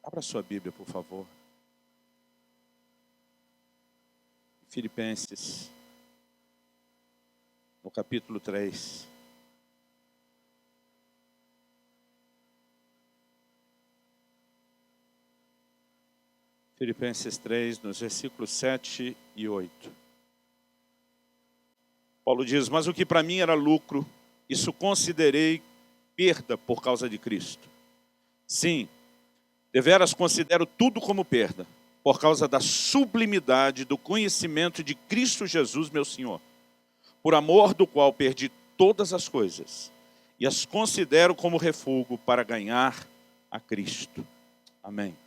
Abra sua Bíblia, por favor. Filipenses, no capítulo 3. Filipenses 3, nos versículos 7 e 8. Paulo diz: mas o que para mim era lucro, isso considerei perda por causa de Cristo. Sim, deveras considero tudo como perda, por causa da sublimidade do conhecimento de Cristo Jesus, meu Senhor, por amor do qual perdi todas as coisas, e as considero como refúgio para ganhar a Cristo. Amém.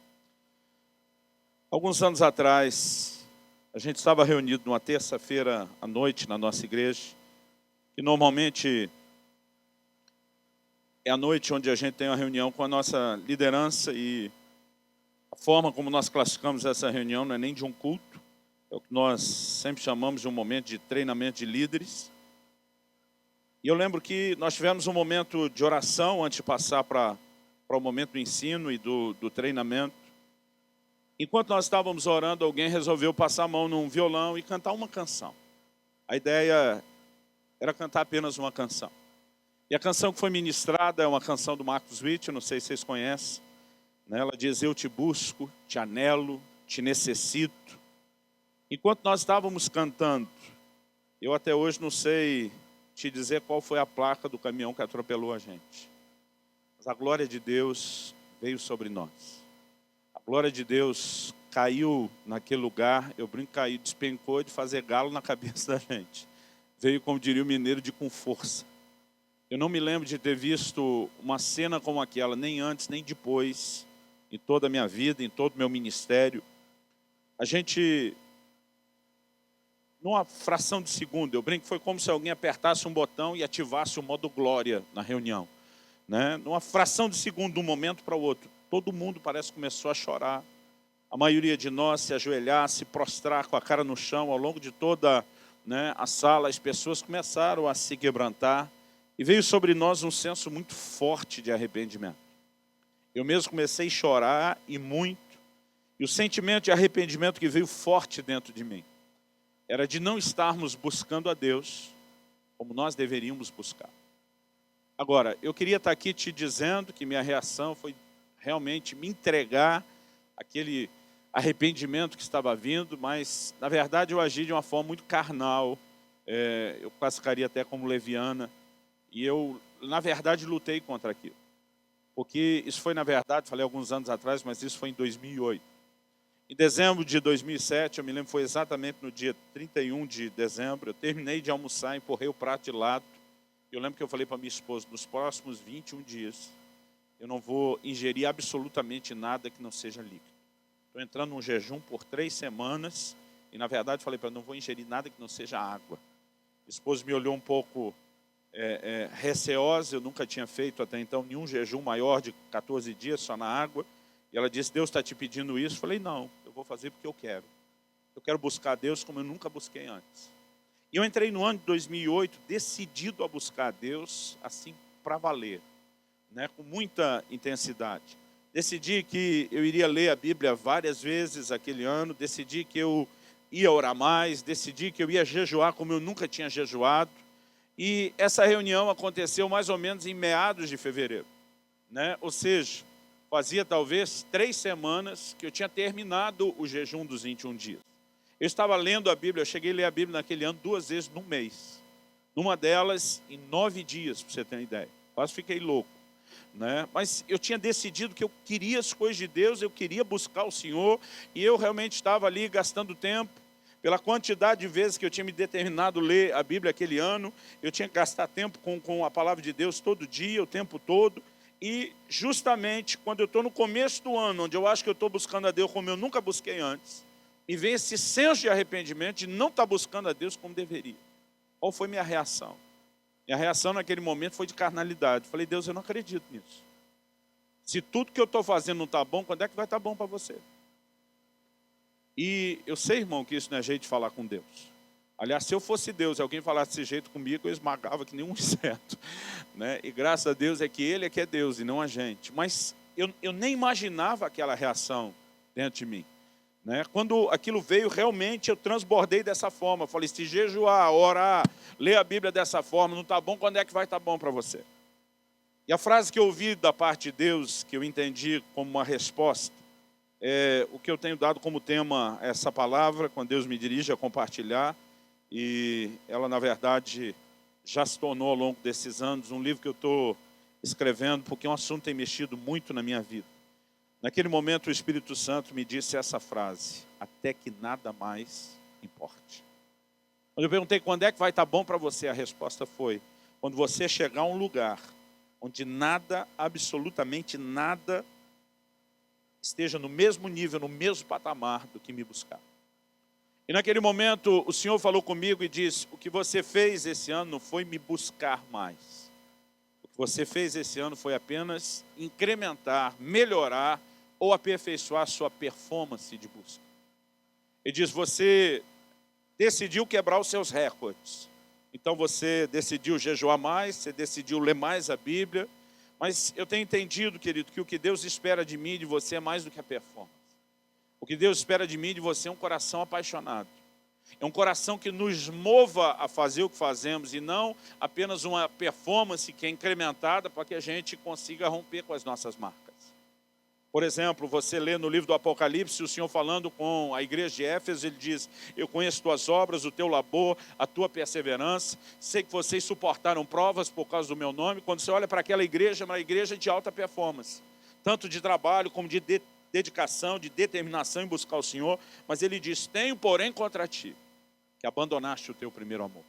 Alguns anos atrás, a gente estava reunido numa terça-feira à noite na nossa igreja, que normalmente é a noite onde a gente tem uma reunião com a nossa liderança, e a forma como nós classificamos essa reunião não é nem de um culto, é o que nós sempre chamamos de um momento de treinamento de líderes. E eu lembro que nós tivemos um momento de oração antes de passar para o momento do ensino e do treinamento. Enquanto nós estávamos orando, alguém resolveu passar a mão num violão e cantar uma canção. A ideia era cantar apenas uma canção. E a canção que foi ministrada é uma canção do Marcos Witt, não sei se vocês conhecem. Ela diz: eu te busco, te anelo, te necessito. Enquanto nós estávamos cantando, eu até hoje não sei te dizer qual foi a placa do caminhão que atropelou a gente. Mas a glória de Deus veio sobre nós. A glória de Deus caiu naquele lugar, eu brinco, caiu, despencou de fazer galo na cabeça da gente. Veio, como diria o mineiro, com força. Eu não me lembro de ter visto uma cena como aquela, nem antes, nem depois, em toda a minha vida, em todo o meu ministério. A gente, numa fração de segundo, eu brinco, foi como se alguém apertasse um botão e ativasse o modo glória na reunião. Numa fração de segundo, de um momento para o outro, todo mundo parece que começou a chorar. A maioria de nós se ajoelhar, se prostrar com a cara no chão. Ao longo de toda a sala, as pessoas começaram a se quebrantar. E veio sobre nós um senso muito forte de arrependimento. Eu mesmo comecei a chorar, e muito. E o sentimento de arrependimento que veio forte dentro de mim era de não estarmos buscando a Deus como nós deveríamos buscar. Agora, eu queria estar aqui te dizendo que minha reação foi realmente me entregar aquele arrependimento que estava vindo, mas, na verdade, eu agi de uma forma muito carnal, eu classificaria até como leviana, e eu, na verdade, lutei contra aquilo. Porque isso foi, na verdade, falei alguns anos atrás, mas isso foi em 2008. Em dezembro de 2007, eu me lembro, foi exatamente no dia 31 de dezembro, eu terminei de almoçar, empurrei o prato de lado. Eu lembro que eu falei para minha esposa: nos próximos 21 dias, eu não vou ingerir absolutamente nada que não seja líquido. Estou entrando num jejum por 3 semanas, e na verdade falei para ela: não vou ingerir nada que não seja água. A esposa me olhou um pouco receosa, eu nunca tinha feito até então nenhum jejum maior de 14 dias só na água. E ela disse: Deus está te pedindo isso? Eu falei: não, eu vou fazer porque eu quero. Eu quero buscar Deus como eu nunca busquei antes. E eu entrei no ano de 2008 decidido a buscar Deus assim para valer, com muita intensidade. Decidi que eu iria ler a Bíblia várias vezes aquele ano, decidi que eu ia orar mais, decidi que eu ia jejuar como eu nunca tinha jejuado. E essa reunião aconteceu mais ou menos em meados de fevereiro. Ou seja, fazia talvez 3 semanas que eu tinha terminado o jejum dos 21 dias. Eu estava lendo a Bíblia, eu cheguei a ler a Bíblia naquele ano 2 vezes no mês. Numa delas, em 9 dias, para você ter uma ideia. Quase fiquei louco. Mas eu tinha decidido que eu queria as coisas de Deus, eu queria buscar o Senhor, e eu realmente estava ali gastando tempo. Pela quantidade de vezes que eu tinha me determinado a ler a Bíblia aquele ano, eu tinha que gastar tempo com a palavra de Deus todo dia, o tempo todo. E justamente quando eu estou no começo do ano, onde eu acho que eu estou buscando a Deus como eu nunca busquei antes, me vem esse senso de arrependimento de não estar buscando a Deus como deveria. Qual foi minha reação? Minha reação naquele momento foi de carnalidade. Falei: Deus, eu não acredito nisso. Se tudo que eu estou fazendo não está bom, quando é que vai estar bom para você? E eu sei, irmão, que isso não é jeito de falar com Deus. Aliás, se eu fosse Deus e alguém falasse desse jeito comigo, eu esmagava que nem um inseto. E graças a Deus é que Ele é que é Deus e não a gente. Mas eu nem imaginava aquela reação dentro de mim. Né? Quando aquilo veio, realmente eu transbordei dessa forma. Eu falei, se jejuar, orar, ler a Bíblia dessa forma, não está bom, quando é que vai estar bom para você? E a frase que eu ouvi da parte de Deus, que eu entendi como uma resposta, é o que eu tenho dado como tema essa palavra, quando Deus me dirige a compartilhar, e ela, na verdade, já se tornou ao longo desses anos um livro que eu estou escrevendo, porque um assunto tem mexido muito na minha vida. Naquele momento o Espírito Santo me disse essa frase, até que nada mais importe. Quando eu perguntei quando é que vai estar bom para você, a resposta foi, quando você chegar a um lugar onde nada, absolutamente nada, esteja no mesmo nível, no mesmo patamar do que me buscar. E naquele momento o Senhor falou comigo e disse, o que você fez esse ano não foi me buscar mais. O que você fez esse ano foi apenas incrementar, melhorar ou aperfeiçoar a sua performance de busca. Ele diz, você decidiu quebrar os seus recordes. Então você decidiu jejuar mais, você decidiu ler mais a Bíblia. Mas eu tenho entendido, querido, que o que Deus espera de mim e de você é mais do que a performance. O que Deus espera de mim e de você é um coração apaixonado. É um coração que nos mova a fazer o que fazemos e não apenas uma performance que é incrementada para que a gente consiga romper com as nossas marcas. Por exemplo, você lê no livro do Apocalipse, o Senhor falando com a igreja de Éfeso, ele diz, eu conheço tuas obras, o teu labor, a tua perseverança, sei que vocês suportaram provas por causa do meu nome. Quando você olha para aquela igreja, é uma igreja de alta performance, tanto de trabalho como de dedicação, de determinação em buscar o Senhor, mas ele diz, tenho porém contra ti, que abandonaste o teu primeiro amor.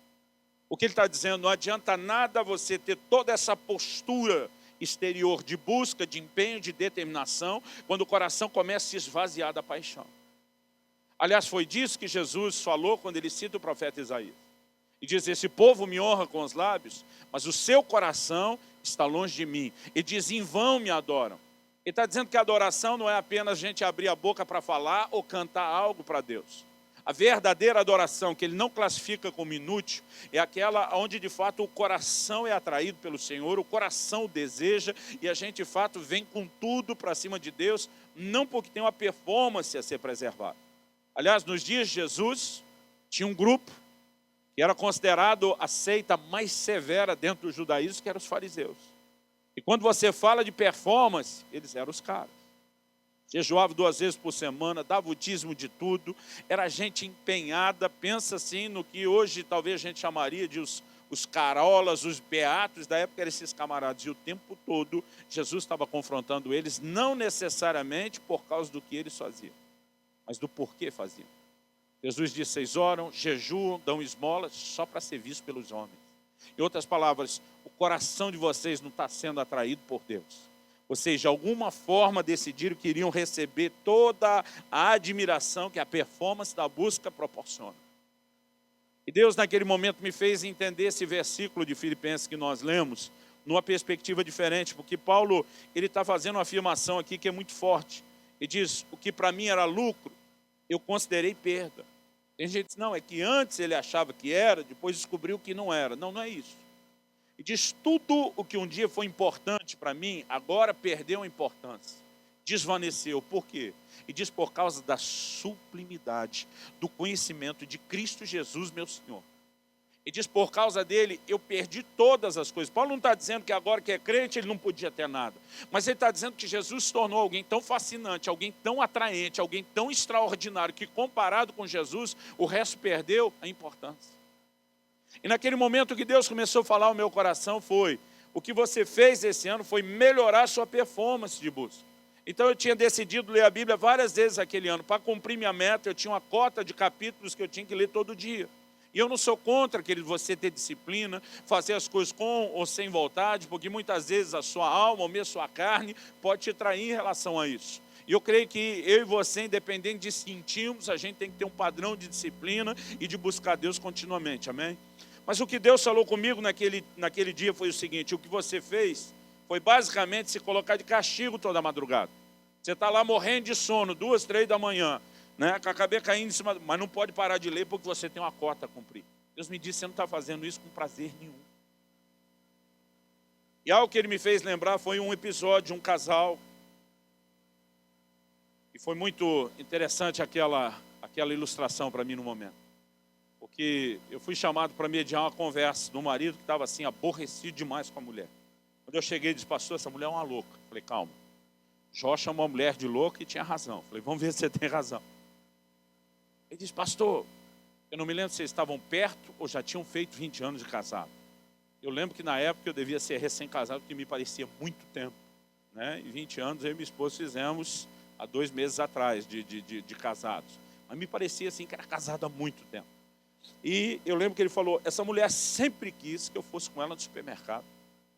O que ele está dizendo, não adianta nada você ter toda essa postura exterior de busca, de empenho, de determinação, quando o coração começa a se esvaziar da paixão. Aliás, foi disso que Jesus falou quando ele cita o profeta Isaías. E diz, esse povo me honra com os lábios, mas o seu coração está longe de mim. E diz, em vão me adoram. Ele está dizendo que a adoração não é apenas a gente abrir a boca para falar ou cantar algo para Deus. A verdadeira adoração, que ele não classifica como inútil, é aquela onde de fato o coração é atraído pelo Senhor, o coração o deseja e a gente de fato vem com tudo para cima de Deus, não porque tem uma performance a ser preservada. Aliás, nos dias de Jesus, tinha um grupo que era considerado a seita mais severa dentro do judaísmo, que eram os fariseus. E quando você fala de performance, eles eram os caras. Jejuava 2 vezes por semana, dava o dízimo de tudo, era gente empenhada, pensa assim no que hoje talvez a gente chamaria de os carolas, os beatos, da época eram esses camaradas. E o tempo todo Jesus estava confrontando eles, não necessariamente por causa do que eles faziam, mas do porquê faziam. Jesus disse, vocês oram, jejuam, dão esmolas só para ser visto pelos homens. Em outras palavras, o coração de vocês não está sendo atraído por Deus. Vocês de alguma forma decidiram que iriam receber toda a admiração que a performance da busca proporciona. E Deus naquele momento me fez entender esse versículo de Filipenses que nós lemos, numa perspectiva diferente, porque Paulo ele está fazendo uma afirmação aqui que é muito forte. Ele diz, o que para mim era lucro, eu considerei perda. Tem gente que diz, não, é que antes ele achava que era, depois descobriu que não era. Não, não é isso. E diz, tudo o que um dia foi importante para mim, agora perdeu a importância. Desvaneceu. Por quê? E diz, por causa da sublimidade, do conhecimento de Cristo Jesus, meu Senhor. E diz, por causa dele, eu perdi todas as coisas. Paulo não está dizendo que agora que é crente, ele não podia ter nada. Mas ele está dizendo que Jesus se tornou alguém tão fascinante, alguém tão atraente, alguém tão extraordinário, que comparado com Jesus, o resto perdeu a importância. E naquele momento que Deus começou a falar ao meu coração foi, o que você fez esse ano foi melhorar a sua performance de busca. Então eu tinha decidido ler a Bíblia várias vezes aquele ano. Para cumprir minha meta, eu tinha uma cota de capítulos que eu tinha que ler todo dia. E eu não sou contra, querido, você ter disciplina, fazer as coisas com ou sem vontade, porque muitas vezes a sua alma ou mesmo a sua carne pode te trair em relação a isso. E eu creio que eu e você, independente de sentirmos, a gente tem que ter um padrão de disciplina e de buscar Deus continuamente, amém? Mas o que Deus falou comigo naquele dia foi o seguinte, o que você fez foi basicamente se colocar de castigo toda a madrugada. Você está lá morrendo de sono, 2, 3 da manhã, né? Com a cabeça caindo em cima, mas não pode parar de ler porque você tem uma cota a cumprir. Deus me disse, você não está fazendo isso com prazer nenhum. E algo que ele me fez lembrar foi um episódio de um casal E foi muito interessante aquela ilustração para mim no momento. Porque eu fui chamado para mediar uma conversa do marido que estava assim, aborrecido demais com a mulher. Quando eu cheguei, ele disse, pastor, essa mulher é uma louca. Eu falei, calma. Jó chamou a mulher de louca e tinha razão. Eu falei, vamos ver se você tem razão. Ele disse, pastor, eu não me lembro se vocês estavam perto ou já tinham feito 20 anos de casado. Eu lembro que na época eu devia ser recém-casado, porque me parecia muito tempo. Né? E 20 anos eu e minha esposa fizemos há 2 meses atrás de casados. Mas me parecia assim que era casado há muito tempo. E eu lembro que ele falou, essa mulher sempre quis que eu fosse com ela no supermercado.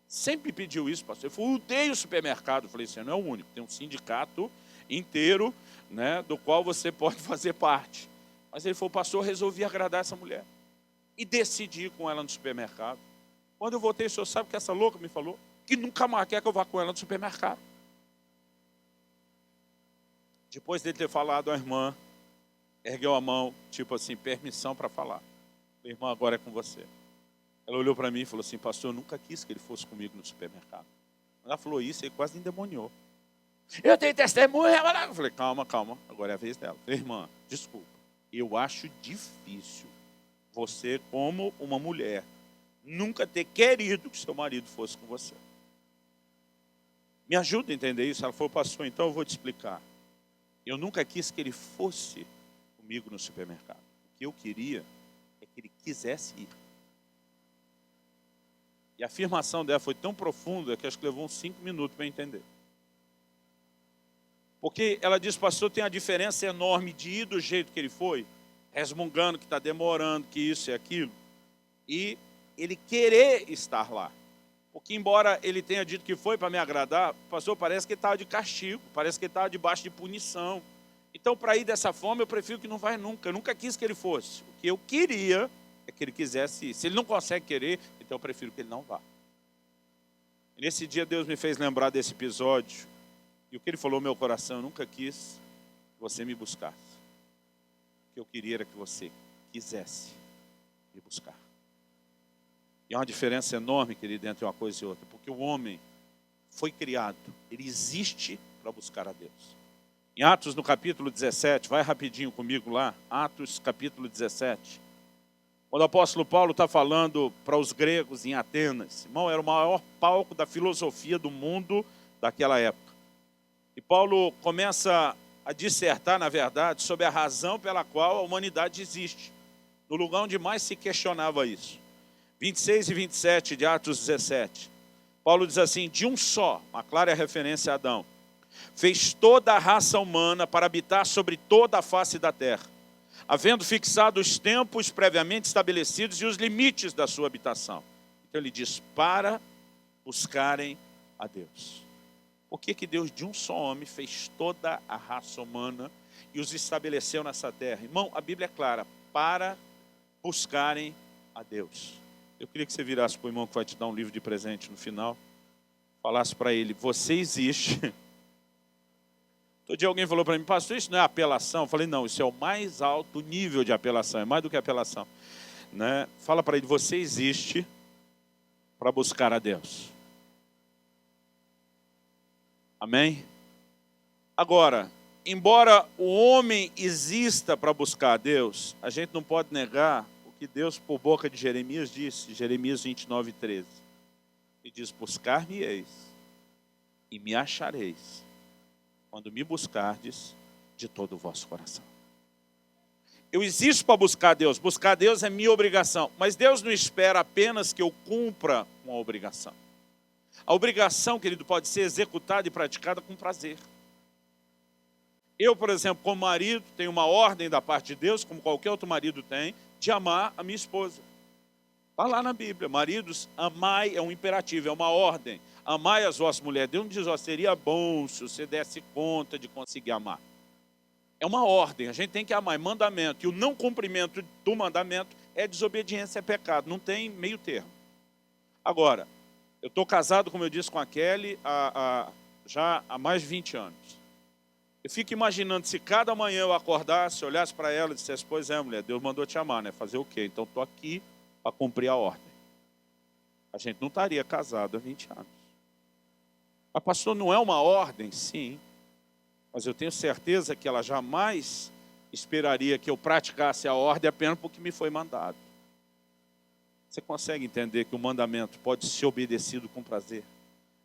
Sempre pediu isso, pastor. Eu falei, odeio o supermercado. Eu falei, você não é o único, tem um sindicato inteiro, né, do qual você pode fazer parte. Mas ele falou, pastor, eu resolvi agradar essa mulher. E decidi ir com ela no supermercado. Quando eu voltei, o senhor sabe que essa louca me falou? Que nunca mais quer que eu vá com ela no supermercado. Depois dele ter falado, a irmã ergueu a mão, tipo assim, permissão para falar. Irmã, agora é com você. Ela olhou para mim e falou assim, pastor, eu nunca quis que ele fosse comigo no supermercado. Ela falou isso e quase endemoniou. Eu tenho testemunha. Eu falei, calma, agora é a vez dela. Falei, irmã, desculpa, eu acho difícil você, como uma mulher, nunca ter querido que seu marido fosse com você. Me ajuda a entender isso? Ela falou, pastor, então eu vou te explicar. Eu nunca quis que ele fosse comigo no supermercado. O que eu queria é que ele quisesse ir. E a afirmação dela foi tão profunda que acho que levou uns 5 minutos para entender. Porque ela disse, pastor, tem uma diferença enorme de ir do jeito que ele foi, resmungando que está demorando, que isso e aquilo, e ele querer estar lá. Porque embora ele tenha dito que foi para me agradar, pastor, parece que ele estava de castigo, parece que ele estava debaixo de punição. Então, para ir dessa forma, eu prefiro que não vá nunca. Eu nunca quis que ele fosse. O que eu queria é que ele quisesse ir. Se ele não consegue querer, então eu prefiro que ele não vá. E nesse dia, Deus me fez lembrar desse episódio. E o que ele falou no meu coração, eu nunca quis que você me buscasse. O que eu queria era que você quisesse me buscar. E há uma diferença enorme, querido, entre uma coisa e outra. Porque o homem foi criado, ele existe para buscar a Deus. Em Atos, no capítulo 17, vai rapidinho comigo lá, Atos, capítulo 17. Quando o apóstolo Paulo está falando para os gregos em Atenas, irmão, era o maior palco da filosofia do mundo daquela época. E Paulo começa a dissertar, na verdade, sobre a razão pela qual a humanidade existe. No lugar onde mais se questionava isso. 26 e 27 de Atos 17. Paulo diz assim, de um só, uma clara referência a Adão, fez toda a raça humana para habitar sobre toda a face da terra, havendo fixado os tempos previamente estabelecidos e os limites da sua habitação. Então ele diz, para buscarem a Deus. Por que Deus de um só homem fez toda a raça humana e os estabeleceu nessa terra? Irmão, a Bíblia é clara, para buscarem a Deus. Eu queria que você virasse para o irmão que vai te dar um livro de presente no final, falasse para ele, você existe. Todo dia alguém falou para mim, pastor, isso não é apelação? Eu falei, não, isso é o mais alto nível de apelação, é mais do que apelação. Né? Fala para ele, você existe para buscar a Deus. Amém? Agora, embora o homem exista para buscar a Deus, a gente não pode negar o que Deus, por boca de Jeremias, disse, Jeremias 29, 13. Ele diz, buscar-me-eis e me achareis, quando me buscardes de todo o vosso coração. Eu existo para buscar a Deus é minha obrigação, mas Deus não espera apenas que eu cumpra uma obrigação. A obrigação, querido, pode ser executada e praticada com prazer. Eu, por exemplo, como marido, tenho uma ordem da parte de Deus, como qualquer outro marido tem, de amar a minha esposa. Está lá na Bíblia, maridos, amai é um imperativo, é uma ordem. Amai as vossas mulheres. Deus não diz, ó, seria bom se você desse conta de conseguir amar. É uma ordem, a gente tem que amar, é mandamento. E o não cumprimento do mandamento é desobediência, é pecado, não tem meio termo. Agora, eu estou casado, como eu disse, com a Kelly já há mais de 20 anos. Eu fico imaginando se cada manhã eu acordasse, olhasse para ela e dissesse, pois é, mulher, Deus mandou te amar, né? Fazer o quê? Então estou aqui para cumprir a ordem. A gente não estaria casado há 20 anos. Mas pastor, não é uma ordem? Sim. Mas eu tenho certeza que ela jamais esperaria que eu praticasse a ordem apenas porque me foi mandado. Você consegue entender que o mandamento pode ser obedecido com prazer?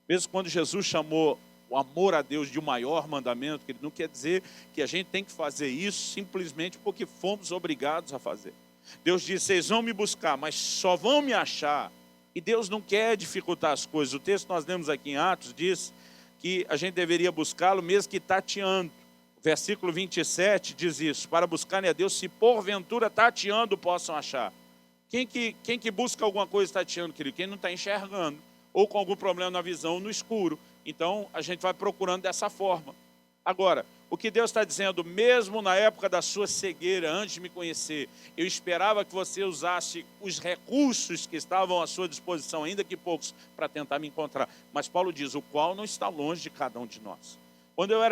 Mesmo quando Jesus chamou o amor a Deus de o maior mandamento, que ele não quer dizer que a gente tem que fazer isso simplesmente porque fomos obrigados a fazer. Deus diz, vocês vão me buscar, mas só vão me achar. E Deus não quer dificultar as coisas. O texto que nós lemos aqui em Atos diz que a gente deveria buscá-lo mesmo que tateando. O versículo 27 diz isso, para buscarem a Deus, se porventura tateando possam achar. Quem que busca alguma coisa tateando, querido? Quem não está enxergando, ou com algum problema na visão, no escuro. Então, a gente vai procurando dessa forma. Agora, o que Deus está dizendo, mesmo na época da sua cegueira, antes de me conhecer, eu esperava que você usasse os recursos que estavam à sua disposição, ainda que poucos, para tentar me encontrar. Mas Paulo diz, o qual não está longe de cada um de nós. Quando eu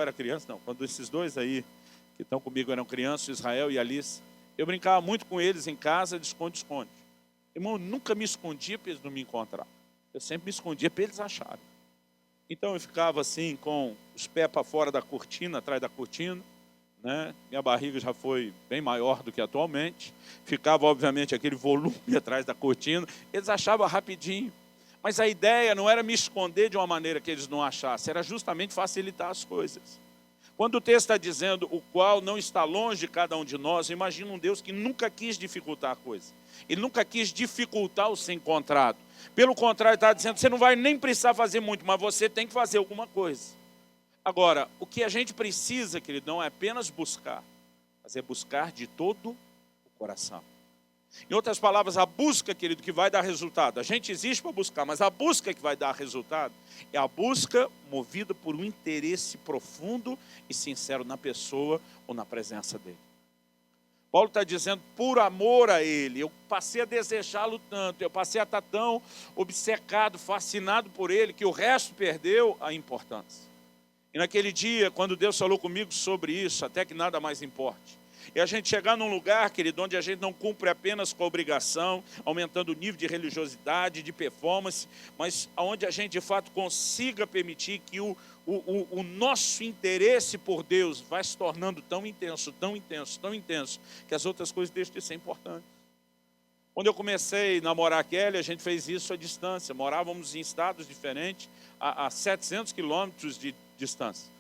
era criança, não, quando esses dois aí que estão comigo eram crianças, Israel e Alice, eu brincava muito com eles em casa de esconde-esconde. Irmão, eu nunca me escondia para eles não me encontrar. Eu sempre me escondia para eles acharem. Então eu ficava assim, com os pés para fora da cortina, atrás da cortina, né? Minha barriga já foi bem maior do que atualmente. Ficava, obviamente, aquele volume atrás da cortina. Eles achavam rapidinho. Mas a ideia não era me esconder de uma maneira que eles não achassem, era justamente facilitar as coisas. Quando o texto está dizendo o qual não está longe de cada um de nós, imagina um Deus que nunca quis dificultar a coisa. Ele nunca quis dificultar o ser encontrado. Pelo contrário, está dizendo, você não vai nem precisar fazer muito, mas você tem que fazer alguma coisa. Agora, o que a gente precisa, querido, não é apenas buscar, mas é buscar de todo o coração. Em outras palavras, a busca, querido, que vai dar resultado. A gente existe para buscar, mas a busca que vai dar resultado é a busca movida por um interesse profundo e sincero na pessoa ou na presença dele. Paulo está dizendo, por amor a ele, eu passei a desejá-lo tanto, eu passei a estar tão obcecado, fascinado por ele, que o resto perdeu a importância. E naquele dia, quando Deus falou comigo sobre isso, até que nada mais importe, é a gente chegar num lugar, querido, onde a gente não cumpre apenas com a obrigação, aumentando o nível de religiosidade, de performance, mas onde a gente de fato consiga permitir que o nosso interesse por Deus vai se tornando tão intenso, tão intenso, tão intenso, que as outras coisas deixam de ser importantes. Quando eu comecei a namorar a Kelly, a gente fez isso à distância, morávamos em estados diferentes, a 700 quilômetros de distância.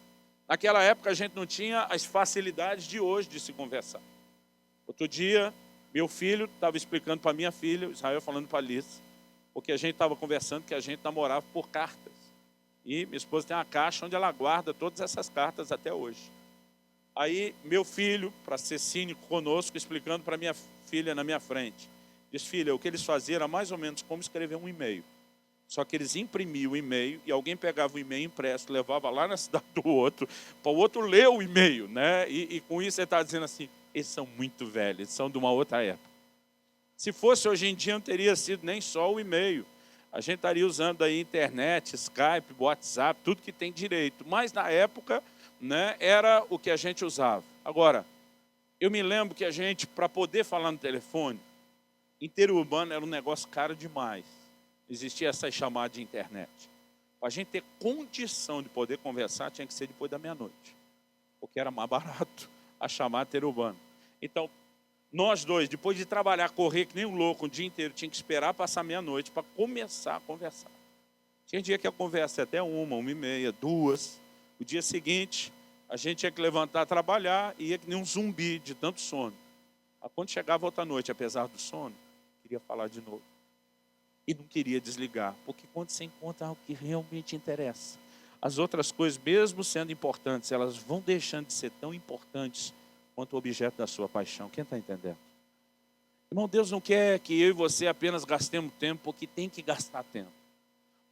Naquela época a gente não tinha as facilidades de hoje de se conversar. Outro dia, meu filho estava explicando para minha filha, Israel falando para Alice, porque a gente estava conversando que a gente namorava por cartas. E minha esposa tem uma caixa onde ela guarda todas essas cartas até hoje. Aí meu filho, para ser cínico conosco, explicando para minha filha na minha frente, diz, filha, o que eles faziam era mais ou menos como escrever um e-mail. Só que eles imprimiam o e-mail e alguém pegava o e-mail impresso, levava lá na cidade do outro, para o outro ler o e-mail, né? E com isso ele está dizendo assim, eles são muito velhos, eles são de uma outra época. Se fosse hoje em dia, não teria sido nem só o e-mail. A gente estaria usando aí internet, Skype, WhatsApp, tudo que tem direito. Mas na época, né, era o que a gente usava. Agora, eu me lembro que a gente, para poder falar no telefone, interurbano era um negócio caro demais. Existia essa chamada de internet. Para a gente ter condição de poder conversar, tinha que ser depois da meia-noite. Porque era mais barato a chamada interurbana. Então, nós dois, depois de trabalhar, correr que nem um louco o dia inteiro, tinha que esperar passar meia-noite para começar a conversar. Tinha dia que a conversa ia até 1h30, 2h. O dia seguinte, a gente tinha que levantar, trabalhar, e ia que nem um zumbi de tanto sono. Quando chegava outra noite, apesar do sono, queria falar de novo. E não queria desligar, porque quando você encontra algo que realmente interessa, as outras coisas, mesmo sendo importantes, elas vão deixando de ser tão importantes quanto o objeto da sua paixão. Quem está entendendo? Irmão, Deus não quer que eu e você apenas gastemos tempo, porque tem que gastar tempo.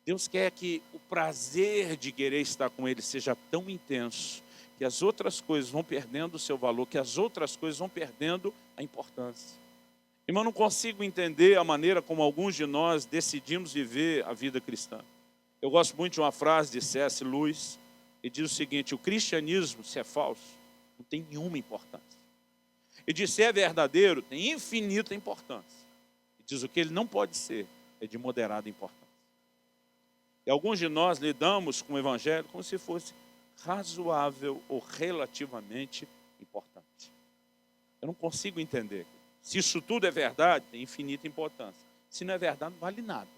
Deus quer que o prazer de querer estar com Ele seja tão intenso, que as outras coisas vão perdendo o seu valor, que as outras coisas vão perdendo a importância. Irmão, não consigo entender a maneira como alguns de nós decidimos viver a vida cristã. Eu gosto muito de uma frase de C.S. Lewis, que diz o seguinte, o cristianismo, se é falso, não tem nenhuma importância. E diz, se é verdadeiro, tem infinita importância. E diz, o que ele não pode ser, é de moderada importância. E alguns de nós lidamos com o evangelho como se fosse razoável ou relativamente importante. Eu não consigo entender. Se isso tudo é verdade, tem infinita importância. Se não é verdade, não vale nada.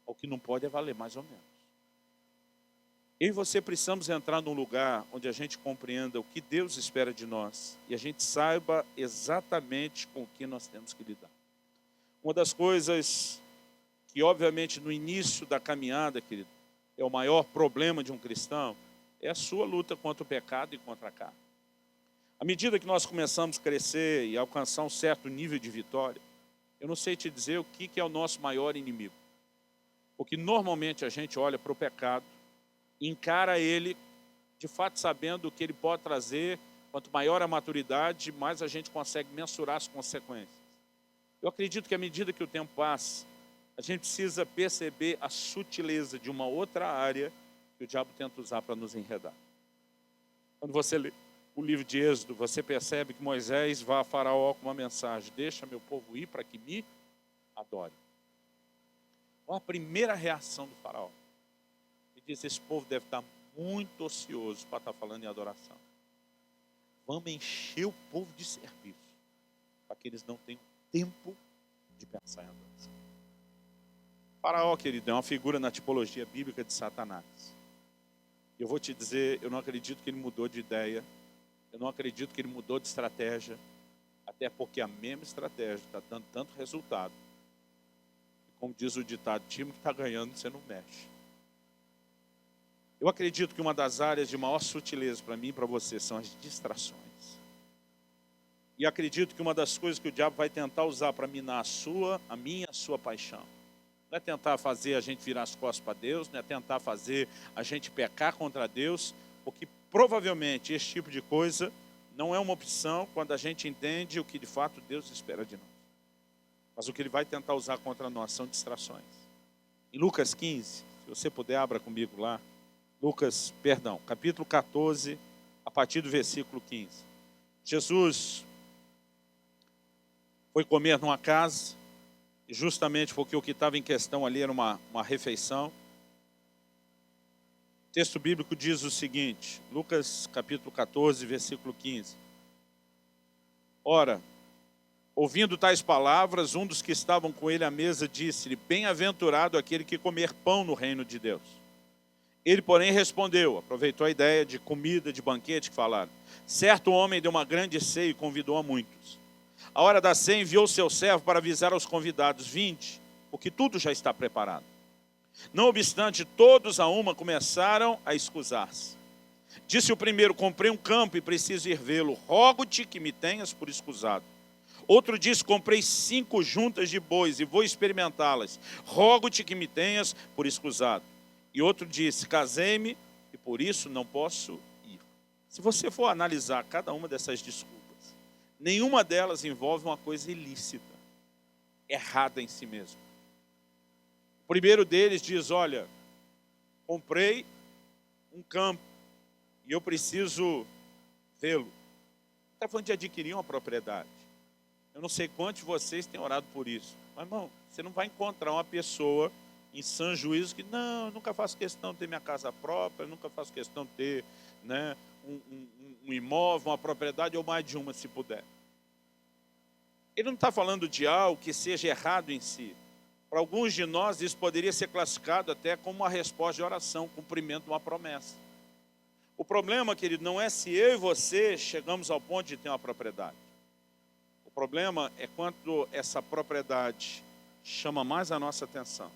O que não pode é valer mais ou menos. Eu e você precisamos entrar num lugar onde a gente compreenda o que Deus espera de nós e a gente saiba exatamente com o que nós temos que lidar. Uma das coisas que, obviamente, no início da caminhada, querido, é o maior problema de um cristão, é a sua luta contra o pecado e contra a carne. À medida que nós começamos a crescer e alcançar um certo nível de vitória, eu não sei te dizer o que é o nosso maior inimigo. Porque normalmente a gente olha para o pecado, encara ele, de fato sabendo o que ele pode trazer. Quanto maior a maturidade, mais a gente consegue mensurar as consequências. Eu acredito que à medida que o tempo passa, a gente precisa perceber a sutileza de uma outra área que o diabo tenta usar para nos enredar. Quando você lê o livro de Êxodo, você percebe que Moisés vai a Faraó com uma mensagem: deixa meu povo ir para que me adore. Qual a primeira reação do Faraó? Ele diz: esse povo deve estar muito ocioso para estar falando em adoração. Vamos encher o povo de serviço, para que eles não tenham tempo de pensar em adoração. Faraó, querido, é uma figura na tipologia bíblica de Satanás. Eu vou te dizer, eu não acredito que ele mudou de ideia, eu não acredito que ele mudou de estratégia, até porque a mesma estratégia está dando tanto resultado. E como diz o ditado, time que está ganhando, você não mexe. Eu acredito que uma das áreas de maior sutileza para mim e para você são as distrações. E acredito que uma das coisas que o diabo vai tentar usar para minar a minha, a sua paixão. Não é tentar fazer a gente virar as costas para Deus, não é tentar fazer a gente pecar contra Deus, porque provavelmente esse tipo de coisa não é uma opção quando a gente entende o que de fato Deus espera de nós. Mas o que ele vai tentar usar contra nós são distrações. Em Lucas 15, se você puder, abra comigo lá. Capítulo 14, a partir do versículo 15. Jesus foi comer numa casa, e justamente porque o que estava em questão ali era uma refeição. O texto bíblico diz o seguinte, Lucas capítulo 14, versículo 15. Ora, ouvindo tais palavras, um dos que estavam com ele à mesa disse-lhe: bem-aventurado aquele que comer pão no reino de Deus. Ele, porém, respondeu, aproveitou a ideia de comida, de banquete que falaram. Certo homem deu uma grande ceia e convidou a muitos. A hora da ceia enviou seu servo para avisar aos convidados: vinde, porque tudo já está preparado. Não obstante, todos a uma começaram a escusar-se. Disse o primeiro: comprei um campo e preciso ir vê-lo. Rogo-te que me tenhas por escusado. Outro disse: comprei 5 juntas de bois e vou experimentá-las. Rogo-te que me tenhas por escusado. E outro disse: casei-me e por isso não posso ir. Se você for analisar cada uma dessas desculpas, nenhuma delas envolve uma coisa ilícita, errada em si mesma. O primeiro deles diz: olha, comprei um campo e eu preciso vê-lo. Está falando de adquirir uma propriedade. Eu não sei quantos de vocês têm orado por isso. Mas, irmão, você não vai encontrar uma pessoa em sã juízo que, não, eu nunca faço questão de ter minha casa própria, eu nunca faço questão de ter, né, um imóvel, uma propriedade ou mais de uma, se puder. Ele não está falando de algo que seja errado em si. Para alguns de nós, isso poderia ser classificado até como uma resposta de oração, cumprimento de uma promessa. O problema, querido, não é se eu e você chegamos ao ponto de ter uma propriedade. O problema é quando essa propriedade chama mais a nossa atenção,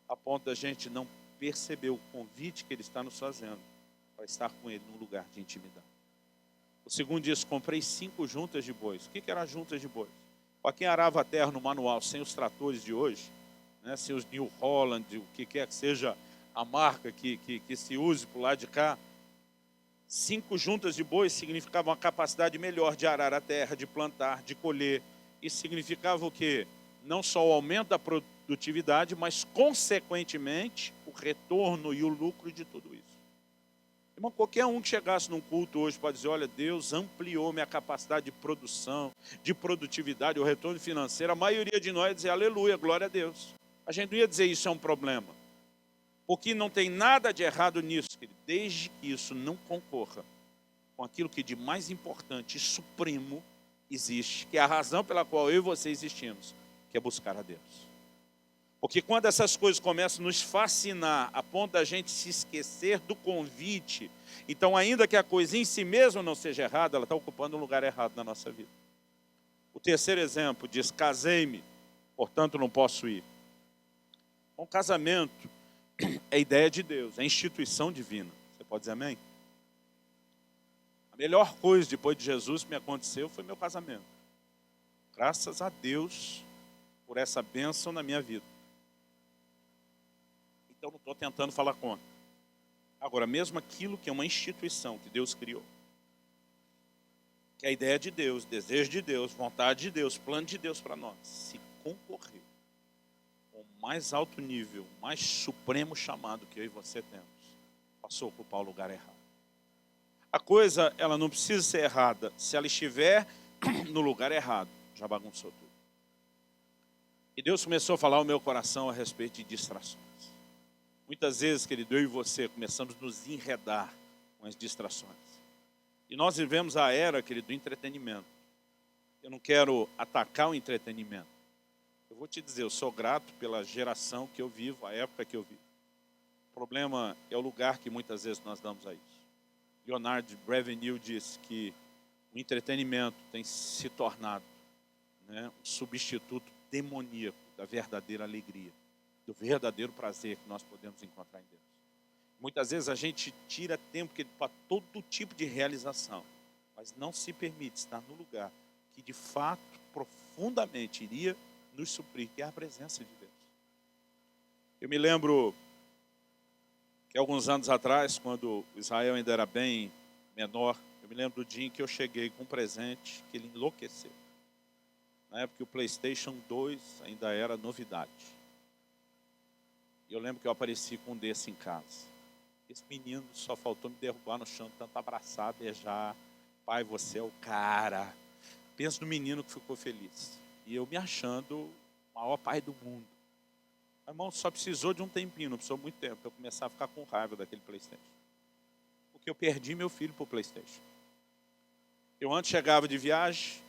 a ponto da gente não perceber o convite que ele está nos fazendo para estar com ele num lugar de intimidade. O segundo diz: comprei 5 juntas de bois. O que eram juntas de bois? Para quem arava a terra no manual, sem os tratores de hoje, né, sem os New Holland, o que quer que seja a marca que se use por lá de cá, 5 juntas de bois significavam uma capacidade melhor de arar a terra, de plantar, de colher. Isso significava o quê? Não só o aumento da produtividade, mas, consequentemente, o retorno e o lucro de tudo isso. Irmão, qualquer um que chegasse num culto hoje para dizer: olha, Deus ampliou minha capacidade de produção, de produtividade, o retorno financeiro, a maioria de nós ia dizer: aleluia, glória a Deus. A gente não ia dizer isso é um problema, porque não tem nada de errado nisso, querido, desde que isso não concorra com aquilo que de mais importante e supremo existe, que é a razão pela qual eu e você existimos, que é buscar a Deus. Porque quando essas coisas começam a nos fascinar, a ponto da gente se esquecer do convite, então ainda que a coisa em si mesma não seja errada, ela está ocupando um lugar errado na nossa vida. O terceiro exemplo diz: casei-me, portanto não posso ir. Um casamento é ideia de Deus, é instituição divina. Você pode dizer amém? A melhor coisa depois de Jesus que me aconteceu foi meu casamento. Graças a Deus por essa bênção na minha vida. Então não estou tentando falar contra. Agora, mesmo aquilo que é uma instituição que Deus criou, que é a ideia de Deus, desejo de Deus, vontade de Deus, plano de Deus para nós, se concorrer com o mais alto nível, o mais supremo chamado que eu e você temos, passou a ocupar o lugar errado. A coisa, ela não precisa ser errada. Se ela estiver no lugar errado, já bagunçou tudo. E Deus começou a falar ao meu coração a respeito de distrações. Muitas vezes, querido, eu e você começamos a nos enredar com as distrações. E nós vivemos a era, querido, do entretenimento. Eu não quero atacar o entretenimento. Eu vou te dizer, eu sou grato pela geração que eu vivo, a época que eu vivo. O problema é o lugar que muitas vezes nós damos a isso. Leonard Ravenhill disse que o entretenimento tem se tornado, né, um substituto demoníaco da verdadeira alegria, do verdadeiro prazer que nós podemos encontrar em Deus. Muitas vezes a gente tira tempo para todo tipo de realização, mas não se permite estar no lugar que de fato, profundamente iria nos suprir, que é a presença de Deus. Eu me lembro que alguns anos atrás, quando Israel ainda era bem menor, eu me lembro do dia em que eu cheguei com um presente que ele enlouqueceu. Na época o PlayStation 2 ainda era novidade. E eu lembro que eu apareci com um desse em casa. Esse menino só faltou me derrubar no chão, tanto abraçar, beijar. Pai, você é o cara. Pensa no menino que ficou feliz. E eu me achando o maior pai do mundo. Meu irmão, só precisou de um tempinho, não precisou muito tempo, para eu começar a ficar com raiva daquele PlayStation. Porque eu perdi meu filho para o PlayStation. Eu antes chegava de viagem,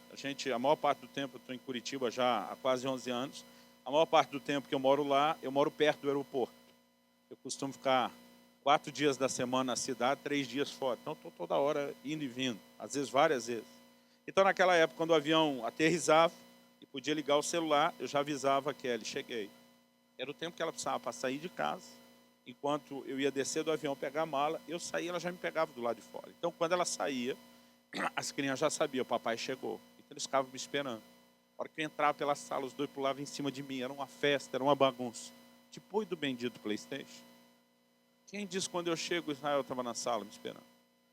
a maior parte do tempo, eu estou em Curitiba já há quase 11 anos, a maior parte do tempo que eu moro lá, eu moro perto do aeroporto. Eu costumo ficar 4 dias da semana na cidade, 3 dias fora. Então, estou toda hora indo e vindo, às vezes várias vezes. Então, naquela época, quando o avião aterrissava e podia ligar o celular, eu já avisava a Kelly, cheguei. Era o tempo que ela precisava para sair de casa. Enquanto eu ia descer do avião, pegar a mala, eu saía, ela já me pegava do lado de fora. Então, quando ela saía, as crianças já sabiam, o papai chegou. Então, eles ficavam me esperando. A hora que eu entrava pela sala, os dois pulavam em cima de mim. Era uma festa, era uma bagunça. Depois do bendito PlayStation. Quem disse quando eu chego, Israel estava na sala me esperando?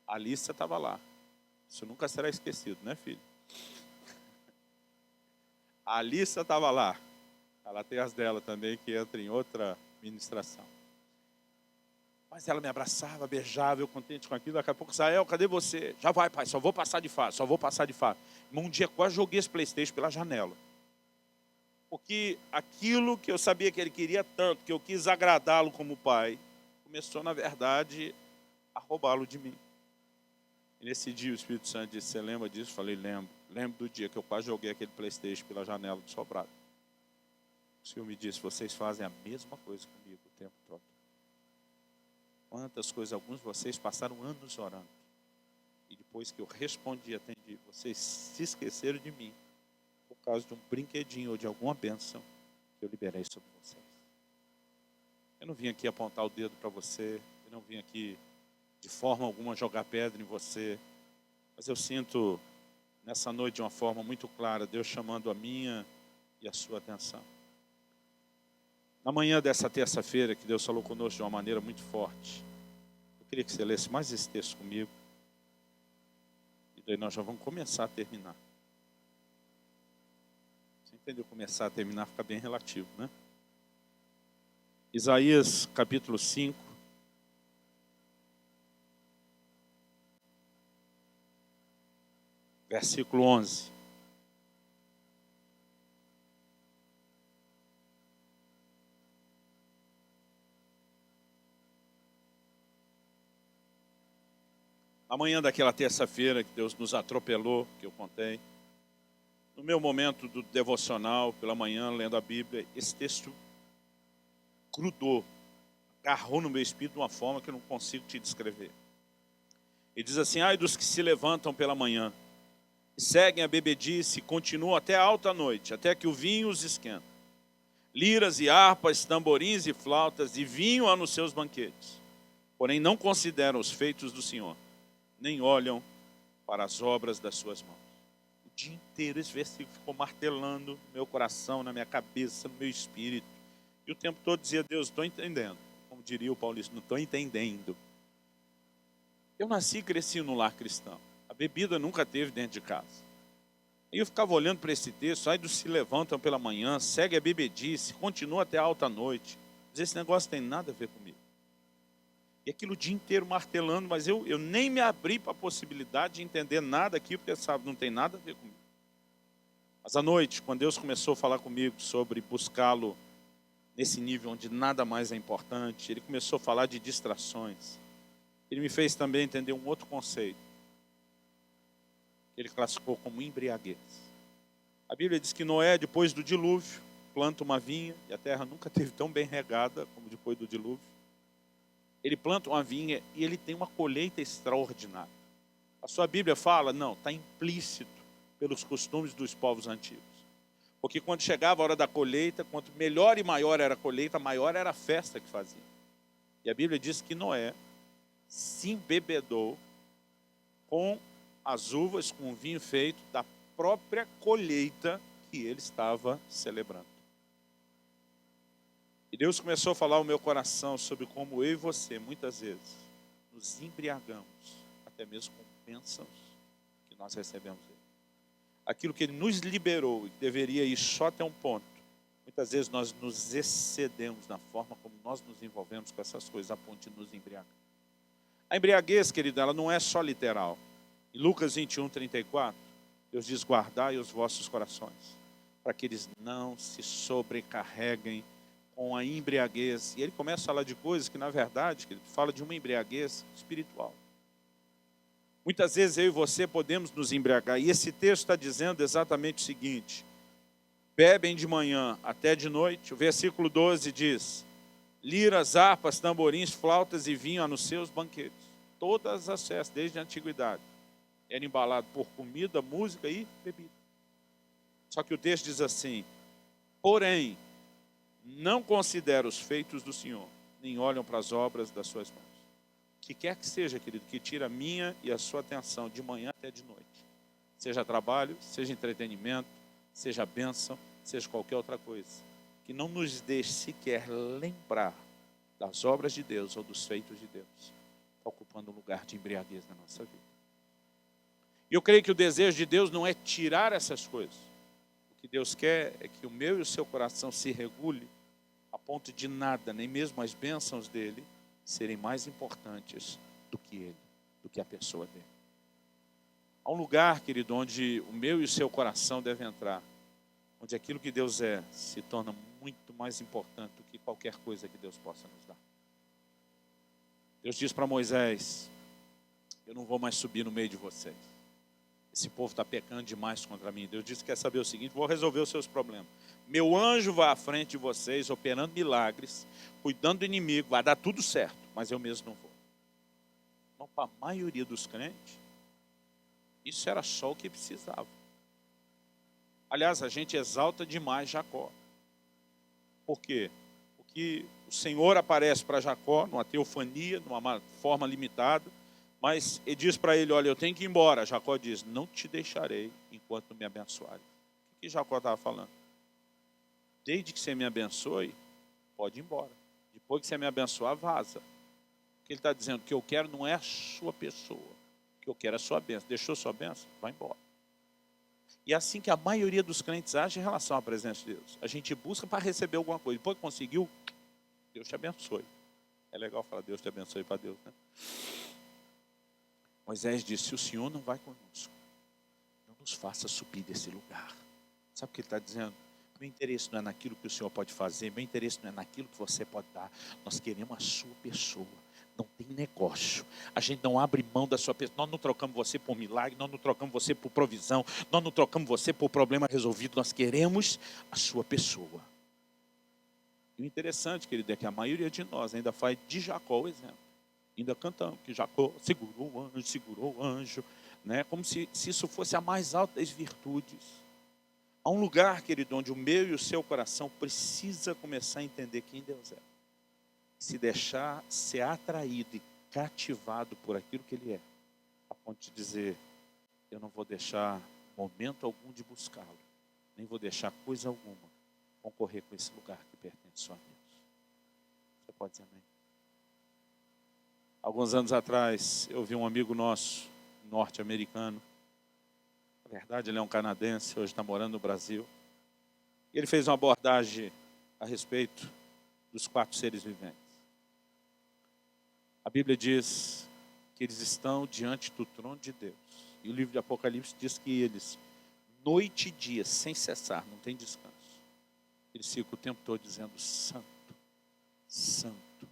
A Alícia estava lá. Isso nunca será esquecido, né, filho? A Alícia estava lá. Ela tem as dela também, que entra em outra ministração. Mas ela me abraçava, beijava, eu contente com aquilo. Daqui a pouco, Israel, cadê você? Já vai, pai, só vou passar de fase, só vou passar de fase. Um dia quase joguei esse PlayStation pela janela. Porque aquilo que eu sabia que ele queria tanto, que eu quis agradá-lo como pai, começou, na verdade, a roubá-lo de mim. E nesse dia o Espírito Santo disse, você lembra disso? Eu falei, lembro. Lembro do dia que eu quase joguei aquele PlayStation pela janela do sobrado. O Senhor me disse, vocês fazem a mesma coisa comigo o tempo todo. Quantas coisas, alguns de vocês passaram anos orando. E depois que eu respondi, atendi, vocês se esqueceram de mim por causa de um brinquedinho ou de alguma bênção que eu liberei sobre vocês. Eu não vim aqui apontar o dedo para você, eu não vim aqui de forma alguma jogar pedra em você, mas eu sinto nessa noite de uma forma muito clara, Deus chamando a minha e a sua atenção. Na manhã dessa terça-feira, que Deus falou conosco de uma maneira muito forte, eu queria que você lesse mais esse texto comigo. E daí nós já vamos começar a terminar. Você entendeu? Começar a terminar fica bem relativo, né? Isaías capítulo 5. Versículo 11. Amanhã daquela terça-feira que Deus nos atropelou, que eu contei, no meu momento do devocional, pela manhã, lendo a Bíblia, esse texto grudou, agarrou no meu espírito de uma forma que eu não consigo te descrever. Ele diz assim: ai dos que se levantam pela manhã, seguem a bebedice e continuam até alta noite, até que o vinho os esquenta. Liras e harpas, tamborins e flautas, e vinho há nos seus banquetes. Porém não consideram os feitos do Senhor, nem olham para as obras das suas mãos. O dia inteiro esse versículo ficou martelando no meu coração, na minha cabeça, no meu espírito. E o tempo todo dizia: Deus, estou entendendo. Como diria o paulista, não estou entendendo. Eu nasci e cresci no lar cristão. A bebida nunca teve dentro de casa. E eu ficava olhando para esse texto: ai dos que se levantam pela manhã, segue a bebedice, continua até a alta noite. Mas esse negócio tem nada a ver comigo. E aquilo o dia inteiro martelando, mas eu nem me abri para a possibilidade de entender nada aqui, porque sabe, não tem nada a ver comigo. Mas à noite, quando Deus começou a falar comigo sobre buscá-lo nesse nível onde nada mais é importante, Ele começou a falar de distrações. Ele me fez também entender um outro conceito, que Ele classificou como embriaguez. A Bíblia diz que Noé, depois do dilúvio, planta uma vinha, e a terra nunca esteve tão bem regada como depois do dilúvio. Ele planta uma vinha e ele tem uma colheita extraordinária. A sua Bíblia fala? Não, está implícito pelos costumes dos povos antigos. Porque quando chegava a hora da colheita, quanto melhor e maior era a colheita, maior era a festa que fazia. E a Bíblia diz que Noé se embebedou com as uvas, com o vinho feito da própria colheita que ele estava celebrando. E Deus começou a falar ao meu coração sobre como eu e você, muitas vezes, nos embriagamos, até mesmo com bênçãos que nós recebemos dele. Aquilo que ele nos liberou e que deveria ir só até um ponto, muitas vezes nós nos excedemos na forma como nós nos envolvemos com essas coisas, a ponto de nos embriagar. A embriaguez, querido, ela não é só literal. Em Lucas 21:34, Deus diz: guardai os vossos corações, para que eles não se sobrecarreguem com a embriaguez. E ele começa a falar de coisas que, na verdade, ele fala de uma embriaguez espiritual. Muitas vezes eu e você podemos nos embriagar. E esse texto está dizendo exatamente o seguinte: bebem de manhã até de noite. O versículo 12 diz: liras, harpas, tamborins, flautas e vinho há nos seus banquetes. Todas as festas, desde a antiguidade, era embalado por comida, música e bebida. Só que o texto diz assim: porém, não consideram os feitos do Senhor, nem olham para as obras das suas mãos. O que quer que seja, querido, que tira a minha e a sua atenção de manhã até de noite. Seja trabalho, seja entretenimento, seja bênção, seja qualquer outra coisa. Que não nos deixe sequer lembrar das obras de Deus ou dos feitos de Deus. Está ocupando um lugar de embriaguez na nossa vida. E eu creio que o desejo de Deus não é tirar essas coisas. O que Deus quer é que o meu e o seu coração se regule a ponto de nada, nem mesmo as bênçãos dele, serem mais importantes do que ele, do que a pessoa dele. Há um lugar, querido, onde o meu e o seu coração devem entrar, onde aquilo que Deus é se torna muito mais importante do que qualquer coisa que Deus possa nos dar. Deus diz para Moisés: eu não vou mais subir no meio de vocês. Esse povo está pecando demais contra mim. Deus disse: quer saber o seguinte, vou resolver os seus problemas. Meu anjo vai à frente de vocês, operando milagres, cuidando do inimigo, vai dar tudo certo, mas eu mesmo não vou. Então, para a maioria dos crentes, isso era só o que precisava. Aliás, a gente exalta demais Jacó. Por quê? Porque o Senhor aparece para Jacó numa teofania, numa forma limitada, mas ele diz para ele: olha, eu tenho que ir embora. Jacó diz: não te deixarei enquanto me abençoares. O que Jacó estava falando? Desde que você me abençoe, pode ir embora. Depois que você me abençoar, vaza. O que ele está dizendo? O que eu quero não é a sua pessoa. O que eu quero é a sua bênção. Deixou sua bênção? Vai embora. E é assim que a maioria dos crentes age em relação à presença de Deus. A gente busca para receber alguma coisa. Depois que conseguiu, Deus te abençoe. É legal falar Deus te abençoe para Deus, né? Moisés disse: se o Senhor não vai conosco, não nos faça subir desse lugar. Sabe o que ele está dizendo? Meu interesse não é naquilo que o Senhor pode fazer, meu interesse não é naquilo que você pode dar. Nós queremos a sua pessoa. Não tem negócio. A gente não abre mão da sua pessoa. Nós não trocamos você por milagre, nós não trocamos você por provisão, nós não trocamos você por problema resolvido. Nós queremos a sua pessoa. E o interessante, querido, é que a maioria de nós ainda faz de Jacó o exemplo. Ainda cantamos que Jacó segurou o anjo, né? Como se isso fosse a mais alta das virtudes. Há um lugar, querido, onde o meu e o seu coração precisa começar a entender quem Deus é. Se deixar ser atraído e cativado por aquilo que Ele é, a ponto de dizer, eu não vou deixar momento algum de buscá-lo, nem vou deixar coisa alguma concorrer com esse lugar que pertence só a Deus. Você pode dizer amém? Alguns anos atrás, eu vi um amigo nosso, norte-americano, na verdade ele é um canadense, hoje está morando no Brasil, e ele fez uma abordagem a respeito dos 4 seres viventes. A Bíblia diz que eles estão diante do trono de Deus. E o livro de Apocalipse diz que eles, noite e dia, sem cessar, não tem descanso. Eles ficam o tempo todo dizendo, santo, santo,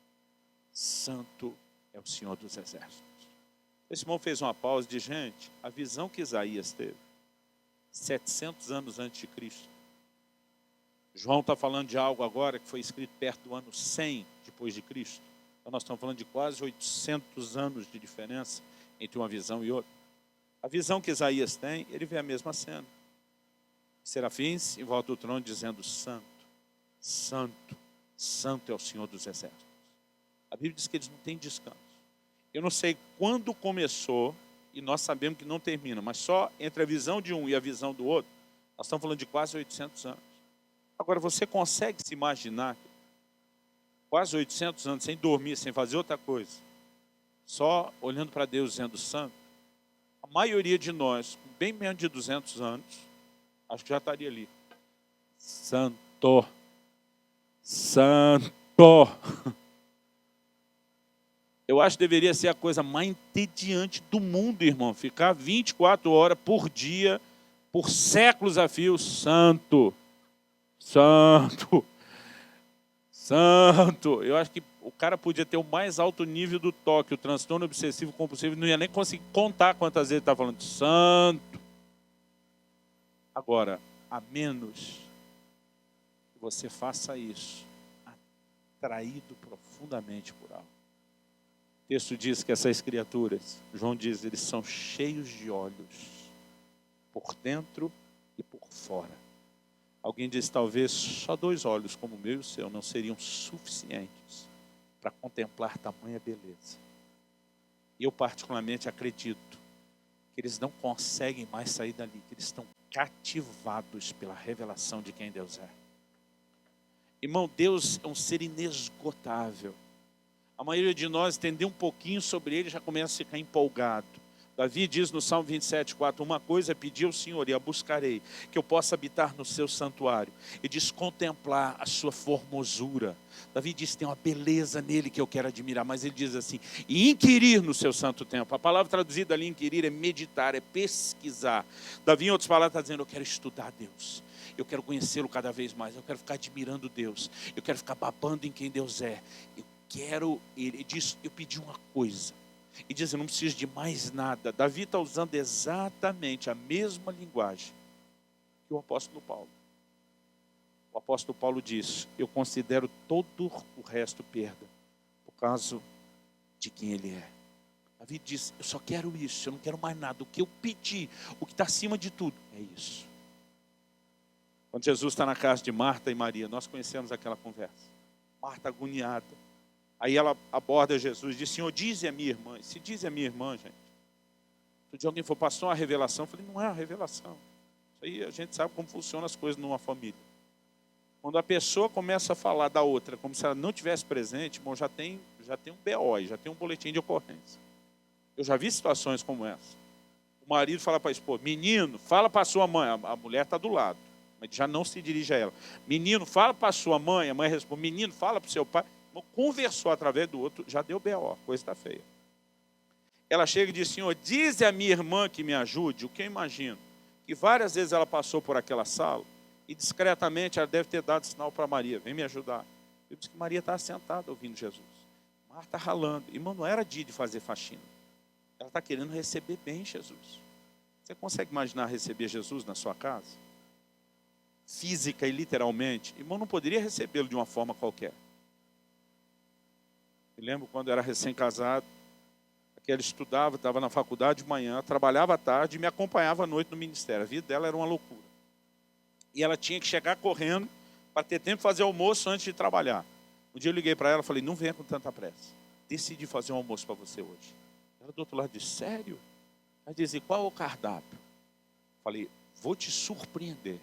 santo é o Senhor dos Exércitos. Esse irmão fez uma pausa e disse, gente, a visão que Isaías teve, 700 anos antes de Cristo. João está falando de algo agora que foi escrito perto do ano 100 depois de Cristo. Então nós estamos falando de quase 800 anos de diferença entre uma visão e outra. A visão que Isaías tem, ele vê a mesma cena. Serafins em volta do trono dizendo, santo, santo, santo é o Senhor dos Exércitos. A Bíblia diz que eles não têm descanso. Eu não sei quando começou, e nós sabemos que não termina, mas só entre a visão de um e a visão do outro, nós estamos falando de quase 800 anos. Agora, você consegue se imaginar quase 800 anos sem dormir, sem fazer outra coisa, só olhando para Deus dizendo santo? A maioria de nós, com bem menos de 200 anos, acho que já estaria ali. Santo, santo. Eu acho que deveria ser a coisa mais entediante do mundo, irmão. Ficar 24 horas por dia, por séculos a fio, santo, santo, santo. Eu acho que o cara podia ter o mais alto nível do toque, o transtorno obsessivo compulsivo, não ia nem conseguir contar quantas vezes ele está falando santo. Agora, a menos que você faça isso, atraído profundamente por algo. O texto diz que essas criaturas, João diz, eles são cheios de olhos, por dentro e por fora. Alguém diz, talvez só 2 olhos, como o meu e o seu, não seriam suficientes para contemplar tamanha beleza. E eu particularmente acredito que eles não conseguem mais sair dali, que eles estão cativados pela revelação de quem Deus é. Irmão, Deus é um ser inesgotável. A maioria de nós entender um pouquinho sobre ele já começa a ficar empolgado. Davi diz no Salmo 27:4, uma coisa pedi ao Senhor e a buscarei, que eu possa habitar no seu santuário. E diz contemplar a sua formosura. Davi diz tem uma beleza nele que eu quero admirar, mas ele diz assim, e inquirir no seu santo templo. A palavra traduzida ali, inquirir, é meditar, é pesquisar. Davi em outras palavras está dizendo, eu quero estudar Deus. Eu quero conhecê-lo cada vez mais, eu quero ficar admirando Deus. Eu quero ficar babando em quem Deus é. Ele diz, eu pedi uma coisa. E diz, eu não preciso de mais nada. Davi está usando exatamente a mesma linguagem que o apóstolo Paulo. O apóstolo Paulo diz, eu considero todo o resto perda, por causa de quem ele é. Davi diz, eu só quero isso, eu não quero mais nada. O que eu pedi, o que está acima de tudo, é isso. Quando Jesus está na casa de Marta e Maria, nós conhecemos aquela conversa. Marta agoniada. Aí ela aborda Jesus e diz, Senhor, dize a minha irmã. Se diz a minha irmã, gente. Se alguém for, passou uma revelação, eu falei, não é uma revelação. Isso aí a gente sabe como funcionam as coisas numa família. Quando a pessoa começa a falar da outra, como se ela não tivesse presente, bom, já tem um BO, já tem um boletim de ocorrência. Eu já vi situações como essa. O marido fala para a esposa, menino, fala para a sua mãe. A mulher está do lado, mas já não se dirige a ela. Menino, fala para a sua mãe. A mãe responde, menino, fala para o seu pai. Conversou através do outro, já deu BO, coisa está feia. Ela chega e diz, Senhor, diz a minha irmã que me ajude. O que eu imagino? Que várias vezes ela passou por aquela sala e discretamente ela deve ter dado sinal para Maria, vem me ajudar. Eu disse que Maria estava sentada ouvindo Jesus. Marta ralando. Irmão, não era dia de fazer faxina. Ela está querendo receber bem Jesus. Você consegue imaginar receber Jesus na sua casa? Física e literalmente. Irmão, não poderia recebê-lo de uma forma qualquer. Eu lembro quando eu era recém-casado, que ela estudava, estava na faculdade de manhã, trabalhava à tarde e me acompanhava à noite no ministério. A vida dela era uma loucura. E ela tinha que chegar correndo para ter tempo de fazer almoço antes de trabalhar. Um dia eu liguei para ela e falei, não venha com tanta pressa. Decidi fazer um almoço para você hoje. Ela do outro lado disse, sério? Ela disse, qual é o cardápio? Falei, vou te surpreender.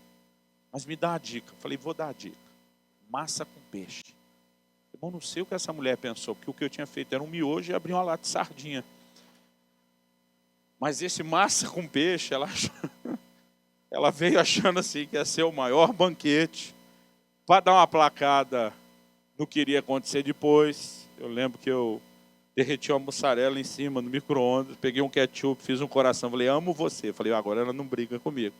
Mas me dá a dica. Falei, vou dar a dica. Massa com peixe. Eu não sei o que essa mulher pensou, porque o que eu tinha feito era um miojo e abri uma lata de sardinha. Mas esse massa com peixe, ela veio achando assim que ia ser o maior banquete. Para dar uma placada no que iria acontecer depois. Eu lembro que eu derreti uma mussarela em cima no micro-ondas, peguei um ketchup, fiz um coração, falei, amo você. Falei, agora ela não briga comigo,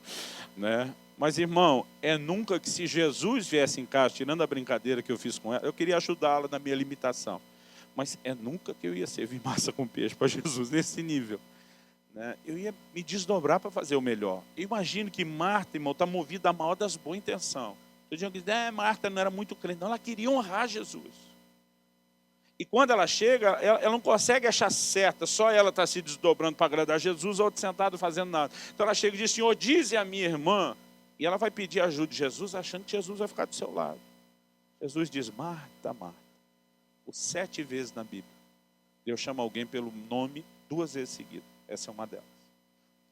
né? Mas, irmão, é nunca que se Jesus viesse em casa, tirando a brincadeira que eu fiz com ela, eu queria ajudá-la na minha limitação. Mas é nunca que eu ia servir massa com peixe para Jesus nesse nível, né? Eu ia me desdobrar para fazer o melhor. Eu imagino que Marta, irmão, está movida a maior das boas intenções. Eu digo que Marta não era muito crente, não, ela queria honrar Jesus. E quando ela chega, ela não consegue achar certa, só ela está se desdobrando para agradar Jesus, outro sentado fazendo nada. Então ela chega e diz, Senhor, dize a minha irmã, e ela vai pedir ajuda de Jesus, achando que Jesus vai ficar do seu lado. Jesus diz, Marta, Marta. Por 7 vezes na Bíblia, Deus chama alguém pelo nome 2 vezes seguidas. Essa é uma delas.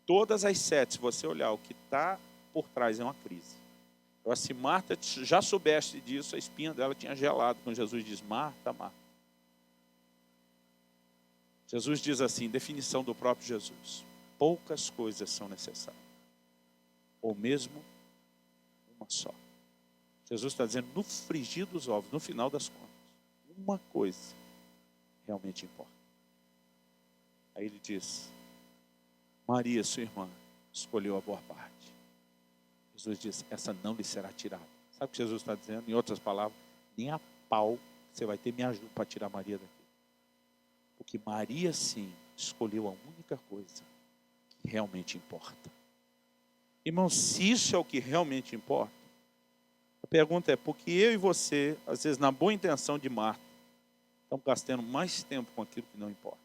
Todas as 7, se você olhar, o que está por trás é uma crise. Agora, se Marta já soubesse disso, a espinha dela tinha gelado, quando Jesus diz, Marta, Marta. Jesus diz assim, definição do próprio Jesus, poucas coisas são necessárias, ou mesmo uma só. Jesus está dizendo, no frigir dos ovos, no final das contas, uma coisa realmente importa. Aí ele diz, Maria, sua irmã, escolheu a boa parte. Jesus diz, essa não lhe será tirada. Sabe o que Jesus está dizendo? Em outras palavras, nem a pau você vai ter me ajuda para tirar Maria daqui. Porque Maria, sim, escolheu a única coisa que realmente importa. Irmão, se isso é o que realmente importa, a pergunta é, por que eu e você, às vezes na boa intenção de Marta, estamos gastando mais tempo com aquilo que não importa?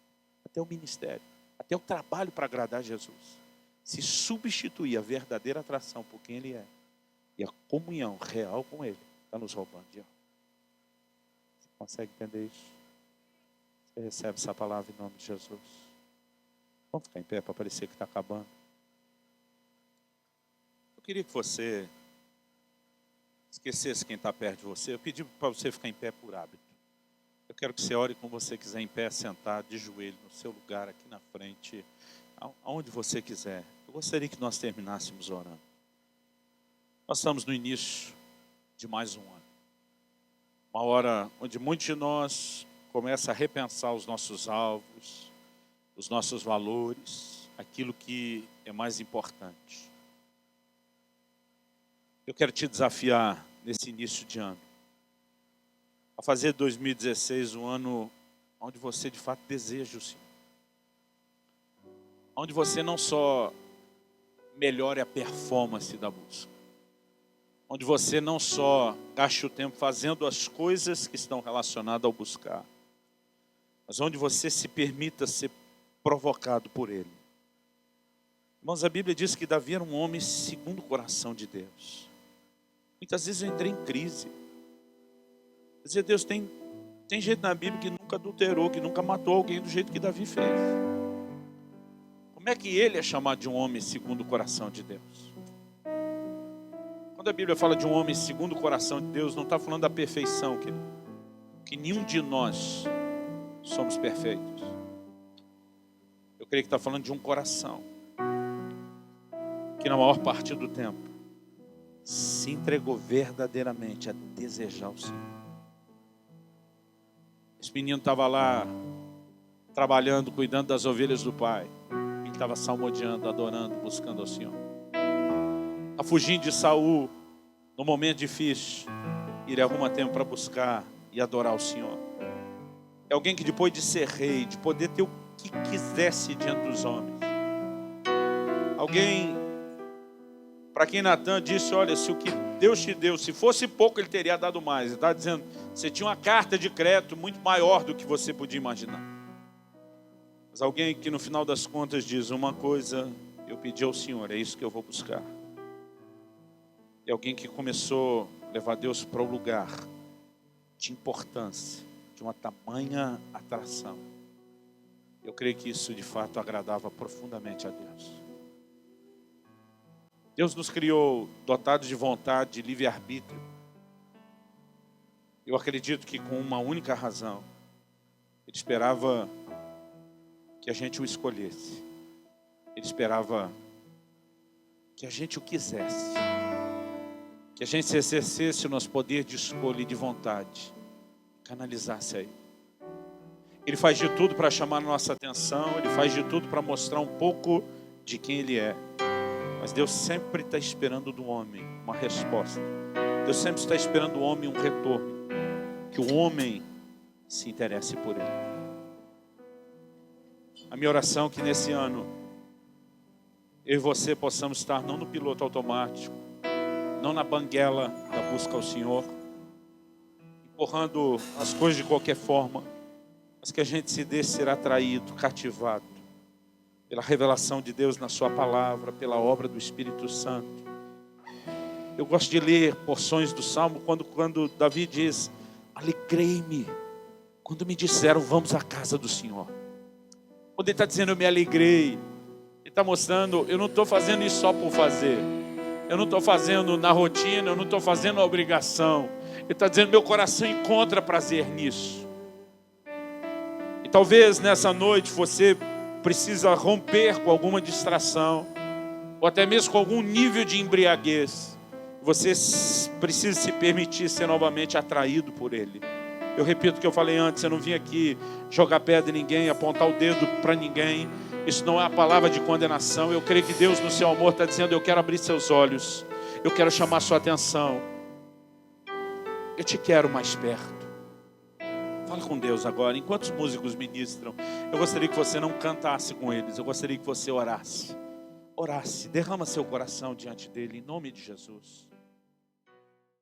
Até o ministério, até o trabalho para agradar Jesus. Se substituir a verdadeira atração por quem Ele é, e a comunhão real com Ele, está nos roubando de algo. Você consegue entender isso? Você recebe essa palavra em nome de Jesus? Vamos ficar em pé para parecer que está acabando. Eu queria que você esquecesse quem está perto de você. Eu pedi para você ficar em pé por hábito. Eu quero que você ore como você quiser, em pé, sentado, de joelho, no seu lugar, aqui na frente, aonde você quiser. Eu gostaria que nós terminássemos orando. Nós estamos no início de mais um ano. Uma hora onde muitos de nós começam a repensar os nossos alvos, os nossos valores, aquilo que é mais importante. Eu quero te desafiar nesse início de ano, a fazer 2016 um ano onde você de fato deseja o Senhor. Onde você não só melhore a performance da busca, onde você não só gaste o tempo fazendo as coisas que estão relacionadas ao buscar, mas onde você se permita ser provocado por Ele. Irmãos, a Bíblia diz que Davi era um homem segundo o coração de Deus. Muitas vezes eu entrei em crise. Quer dizer, Deus tem gente na Bíblia que nunca adulterou, que nunca matou alguém do jeito que Davi fez. Como é que ele é chamado de um homem segundo o coração de Deus? Quando a Bíblia fala de um homem segundo o coração de Deus, não está falando da perfeição, querido. Que nenhum de nós somos perfeitos. Eu creio que está falando de um coração que na maior parte do tempo se entregou verdadeiramente a desejar o Senhor. Esse menino estava lá trabalhando, cuidando das ovelhas do pai. Ele estava salmodiando, adorando, buscando ao Senhor. A fugindo de Saul, no momento difícil, ele arruma tempo para buscar e adorar o Senhor. É alguém que depois de ser rei, de poder ter o que quisesse diante dos homens. Alguém para quem Natan disse, olha, se o que Deus te deu, se fosse pouco, Ele teria dado mais. Ele está dizendo, você tinha uma carta de crédito muito maior do que você podia imaginar. Mas alguém que no final das contas diz, uma coisa eu pedi ao Senhor, é isso que eu vou buscar. É alguém que começou a levar Deus para o lugar de importância, de uma tamanha atração. Eu creio que isso de fato agradava profundamente a Deus. Deus nos criou dotados de vontade, de livre-arbítrio. Eu acredito que com uma única razão. Ele esperava que a gente o escolhesse. Ele esperava que a gente o quisesse. Que a gente se exercesse o nosso poder de escolha e de vontade. Canalizasse aí. Ele faz de tudo para chamar a nossa atenção. Ele faz de tudo para mostrar um pouco de quem Ele é. Mas Deus sempre está esperando do homem uma resposta. Deus sempre está esperando do homem um retorno. Que o homem se interesse por Ele. A minha oração é que nesse ano, eu e você possamos estar não no piloto automático, não na banguela da busca ao Senhor, empurrando as coisas de qualquer forma, mas que a gente se deixe ser atraído, cativado, pela revelação de Deus na sua palavra, pela obra do Espírito Santo. Eu gosto de ler porções do Salmo quando Davi diz, alegrei-me quando me disseram, vamos à casa do Senhor. Quando ele está dizendo, eu me alegrei, ele está mostrando, eu não estou fazendo isso só por fazer. Eu não estou fazendo na rotina, eu não estou fazendo na obrigação. Ele está dizendo, meu coração encontra prazer nisso. E talvez nessa noite você precisa romper com alguma distração, ou até mesmo com algum nível de embriaguez. Você precisa se permitir ser novamente atraído por Ele. Eu repito o que eu falei antes, eu não vim aqui jogar pedra em ninguém, apontar o dedo para ninguém. Isso não é a palavra de condenação. Eu creio que Deus no seu amor está dizendo, eu quero abrir seus olhos, eu quero chamar sua atenção. Eu te quero mais perto. Fala com Deus agora. Enquanto os músicos ministram, eu gostaria que você não cantasse com eles. Eu gostaria que você orasse. Orasse, derrama seu coração diante dele, em nome de Jesus.